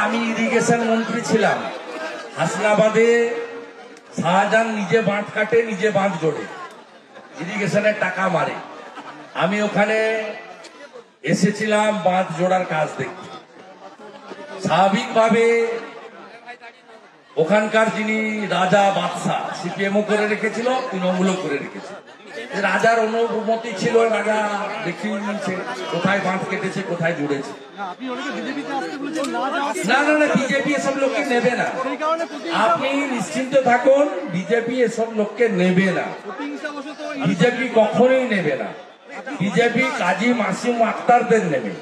আমি ইরিগেশন মন্ত্রী ছিলাম। হাসনাবাদে শাহজাহান নিজে বাঁধ কাটে, নিজে বাঁধ জোড়ে, ইরিগেশনের টাকা মারে। আমি ওখানে এসেছিলাম বাঁধ জোড়ার কাজ দেখতে। স্বাভাবিকভাবে ওখানকার যিনি রাজা বাদশাহ, সিপিএমও করে রেখেছিল, তৃণমূলও করে রেখেছিল। রাজার অনুমতি ছিল, রাজা দেখিয়ে নিয়েছে কোথায় বাঁধ কেটেছে, কোথায় জুড়েছে। না না না, বিজেপি এসব লোককে নেবে না, আপনি নিশ্চিন্ত থাকুন, বিজেপি এসব লোককে নেবে না, বিজেপি কখনোই নেবে না। বিজেপি কাজী মাসুম আক্তারদের নেবে,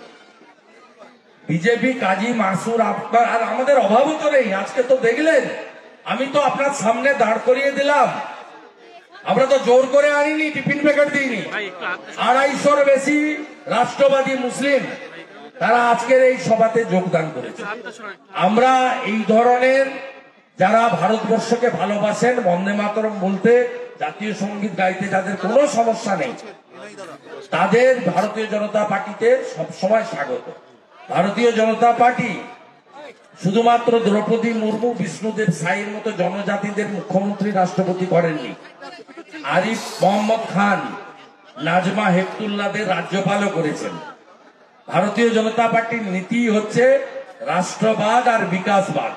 বিজেপি কাজী মাসুর আক্তার। আর আমাদের অভাবও তো নেই। আজকে তো দেখলেন, আমি তো আপনার সামনে দাঁড় করিয়ে দিলাম, আমরা তো জোর করে আনিনি, টিফিন প্যাকেট দিইনি। 250-র বেশি রাষ্ট্রবাদী মুসলিম তারা আজকের এই সভাতে যোগদান করেছে। আমরা এই ধরনের যারা ভারতবর্ষকে ভালোবাসেন, বন্দে মাতরম বলতে, জাতীয় সঙ্গীত গাইতে যাদের কোনো সমস্যা নেই, তাদের ভারতীয় জনতা পার্টিতে সবসময় স্বাগত। ভারতীয় জনতা পার্টি শুধুমাত্র দ্রৌপদী মুর্মু, বিষ্ণুদেব সাইয়ের মতো জনজাতিদের মুখ্যমন্ত্রী রাষ্ট্রপতি করেননি, আরিফ মোহাম্মদ খান, নাজমা হেপতুল্লাদের রাজ্যপালও করেছেন। ভারতীয় জনতা পার্টির নীতি হচ্ছে রাষ্ট্রবাদ আর বিকাশবাদ।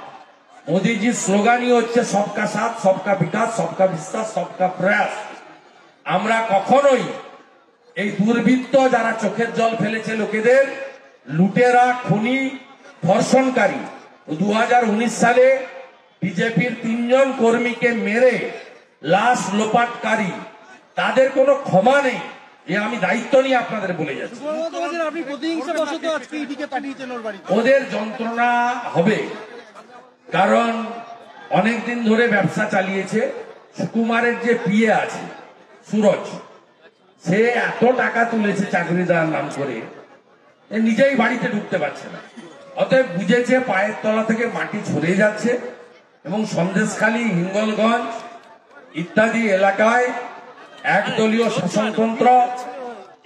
মোদীজির স্লোগানই হচ্ছে সবকা সাথ, সবকা বিকাশ, সবকা বিশ্বাস, সবকা প্রয়াস। আমরা কখনোই এই দুর্বৃত্ত যারা চোখের জল ফেলেছে লোকেদের, লুটেরা, খুনি, ধর্ষণকারী, 2019 সালে বিজেপির 3 জন কর্মীকে মেরে লাশ লোপাটকারী, তাদের কোনো ক্ষমা নেই। আমি দায়িত্ব নিয়ে আপনাদের বলে যাচ্ছি, ওদের যন্ত্রণা হবে। কারণ অনেকদিন ধরে ব্যবসা চালিয়েছে। সুকুমারের যে পিএ আছে সুরজ, সে এত টাকা তুলেছে চাকরি দেওয়ার নাম করে, নিজেই বাড়িতে ঢুকতে পারছে না। অতএব বুঝেছে পায়ের তলা থেকে মাটি ঝরে যাচ্ছে এবং সন্দেশখালী, হিঙ্গলগঞ্জ ইত্যাদি এলাকায় একদলীয় শাসনতন্ত্র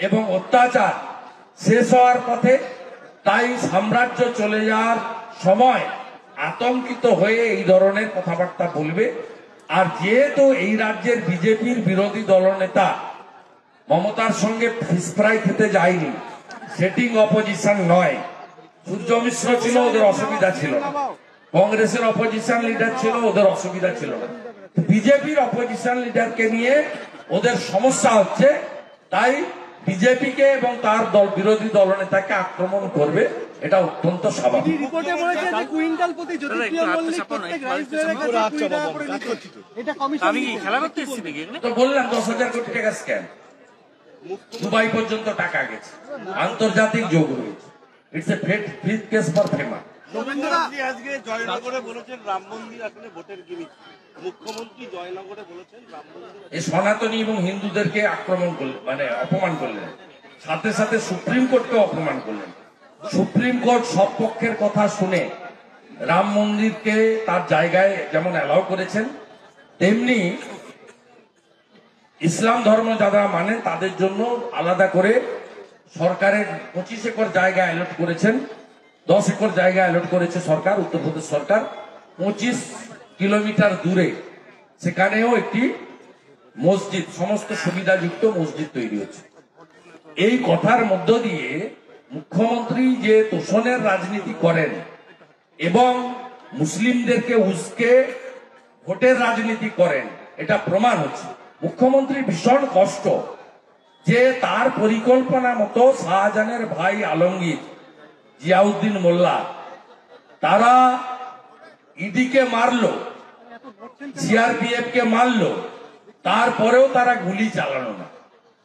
এবং অত্যাচার শেষ হওয়ার পথে। তাই সাম্রাজ্য চলে যাওয়ার সময় আতঙ্কিত হয়ে এই ধরনের কথাবার্তা বলবে। আর যেহেতু এই রাজ্যের বিজেপির বিরোধী দলনেতা মমতার সঙ্গে ফিশ ফ্রাই খেতে যায়নি, সেটিং অপোজিশন নয়, সূর্য মিশ্র ছিল, ওদের অসুবিধা ছিল না। কংগ্রেসের অপোজিশন লিডার ছিল, ওদের অসুবিধা ছিল না। বিজেপির অপোজিশন লিডারকে নিয়ে ওদের সমস্যা হচ্ছে, তাই বিজেপিকে এবং তার দল বিরোধী দলনেতাকে আক্রমণ করবে, এটা অত্যন্ত স্বাভাবিক। তো বললাম 10,000 কোটি টাকা স্ক্যাম, দুবাই পর্যন্ত টাকা গেছে, আন্তর্জাতিক যোগ রয়েছে। It's a faith case for FEMA. আজকে জয়নগরে বলেছেন রাম মন্দির আসলে ভোটের গিমিক। মুখ্যমন্ত্রী জয়নগরে বলেছেন রাম মন্দির, এই সনাতনী এবং হিন্দুদেরকে আক্রমণ করলেন, মানে অপমান করলেন, সাথে সাথে সুপ্রিম কোর্টকে অপমান করলেন। সুপ্রিম কোর্ট সব পক্ষের কথা শুনে রাম মন্দিরকে তার জায়গায় যেমন অ্যালাউ করেছেন, তেমনি ইসলাম ধর্ম যারা মানেন তাদের জন্য আলাদা করে সরকারের 25 একর জায়গা অ্যালট করেছেন, 10 একর জায়গা অ্যালট করেছে সরকার, উত্তরপ্রদেশ সরকার। 25 কিলোমিটার দূরে সেখানেও একটি মসজিদ, সমস্ত সুবিধাযুক্ত মসজিদ তৈরি হচ্ছে। এই কথার মধ্য দিয়ে মুখ্যমন্ত্রী যে তোষণের রাজনীতি করেন এবং মুসলিমদেরকে উস্কে ভোটের রাজনীতি করেন, এটা প্রমাণ হচ্ছে। মুখ্যমন্ত্রী ভীষণ কষ্ট যে তার পরিকল্পনা মতো শাহজাহানের ভাই আলমগীর, জিয়াউদ্দিন মোল্লা, তারা ইডিকে মারলো, সিআরপিএফ কে মারলো, তারপরেও তারা গুলি চালানো না।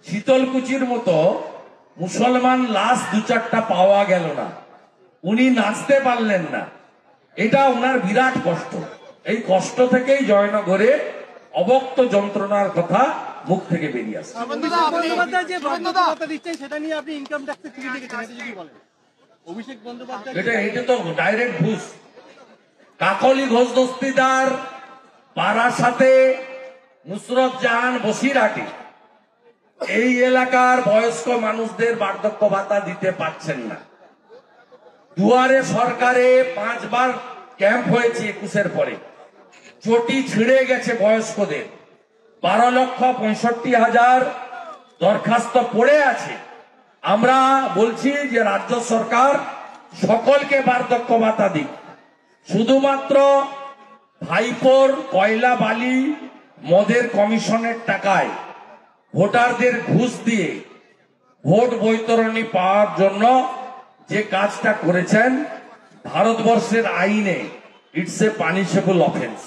শীতলকুচির মতো মুসলমান লাশ 2-4টা পাওয়া গেল না, উনি নাচতে পারলেন না, এটা ওনার বিরাট কষ্ট। এই কষ্ট থেকেই জয়নগরে অবক্ত যন্ত্রণার কথা মুখ থেকে বেরিয়ে আসে। এটা তো ডাইরেক্ট ঘুষ। কাকলি ঘোষ দস্তিদার বারাসাতে, নুসরত জাহান বসিরহাটে এই এলাকার বয়স্ক মানুষদের বার্ধক্য ভাতা দিতে পারছেন না। দুয়ারে সরকারে 5 বার ক্যাম্প হয়েছে 21-এর পরে, চটি ছিঁড়ে গেছে বয়স্কদের, 12,65,000 দরখাস্ত পড়ে আছে। আমরা বলছি যে রাজ্য সরকার সকলকে বার্ধক্য ভাতা দিক, শুধুমাত্র ভাইপোর কয়লা বালি মদের কমিশনের টাকায় ভোটারদের ঘুষ দিয়ে ভোট বৈতরণী পাওয়ার জন্য যে কাজটা করেছেন, ভারতবর্ষের আইনে ইটস এ পানিশেবল অফেন্স।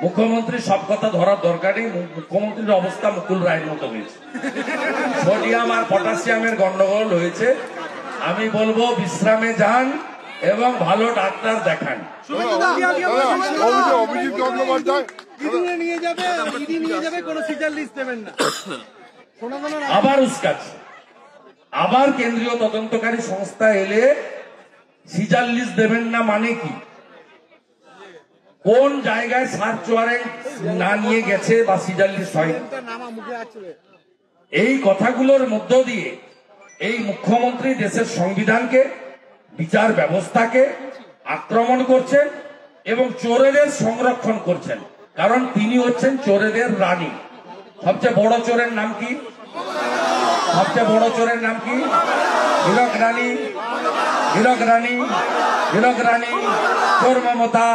মুখ্যমন্ত্রী সব কথা ধরার দরকার নেই, মুখ্যমন্ত্রীর অবস্থা মুকুল রায়ের মতো হয়েছে, সোডিয়াম আর পটাশিয়ামের গন্ডগোল হয়েছে। আমি বলবো বিশ্রামে যান এবং ভালো ডাক্তার দেখান। অভিজিৎ গঙ্গোপাধ্যায় আবার উস্কাচ্ছে, আবার কেন্দ্রীয় তদন্তকারী সংস্থা এলে সিজার লিস্ট দেবেন না মানে কি? কোন জায়গায় সার্চ ওয়ারেন্ট না নিয়ে গেছে বা সিজার লিস্ট হয়? এই কথাগুলোর মধ্য দিয়ে এই মুখ্যমন্ত্রী দেশের সংবিধানকে, বিচার ব্যবস্থাকে আক্রমণ করছেন এবং চোরেদের সংরক্ষণ করছেন, কারণ তিনি হচ্ছেন চোরেদের রানী। সবচেয়ে বড় চোরের নাম কি? সবচেয়ে বড় চোরের নাম কি? হীরক রানী, হীরক রানী, হীরক রানী, চোর মমতা,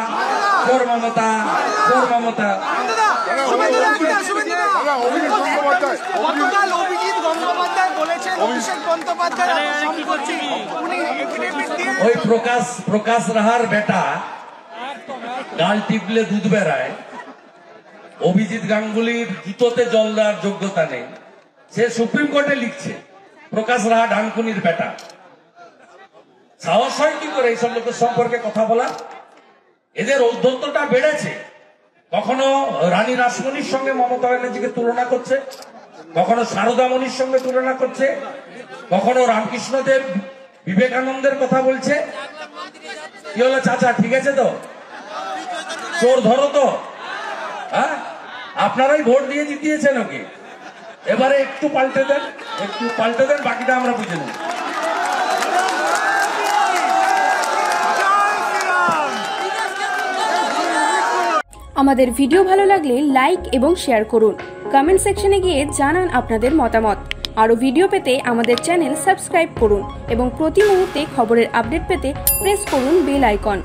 চোর মমতা, চোর মমতা। ওই প্রকাশ রাহার বেটা গাল টিপলে দুধ বেড়ায়, অভিজিৎ গাঙ্গুলির জুতোতে জল দেওয়ার যোগ্যতা নেই, সে সুপ্রিম কোর্টে লিখছে প্রকাশ রাহা ডানকুনির বেটা। সাহস হয় কি করে এইসব লোকের সম্পর্কে কথা বলা? এদের ঔদ্ধত্যটা বেড়েছে। কখনো রানী রাসমণির সঙ্গে মমতা ব্যানার্জিকে তুলনা করছে, কখনো সারদামণির সঙ্গে তুলনা করছে, কখনো রামকৃষ্ণদেব বিবেকানন্দের কথা বলছে। কি হলো চাচা, ঠিক আছে তো? চোর ধরো তো। হ্যাঁ, আপনারাই ভোট দিয়ে জিতিয়েছেন ওকে, এবারে একটু পাল্টে দেন, একটু পাল্টে দেন, বাকিটা আমরা বুঝে নেব। আমাদের ভিডিও ভালো লাগলে লাইক এবং শেয়ার করুন, কমেন্ট সেকশনে গিয়ে জানান আপনাদের মতামত। আরও ভিডিও পেতে আমাদের চ্যানেল সাবস্ক্রাইব করুন এবং প্রতি মুহূর্তে খবরের আপডেট পেতে প্রেস করুন বেল আইকন।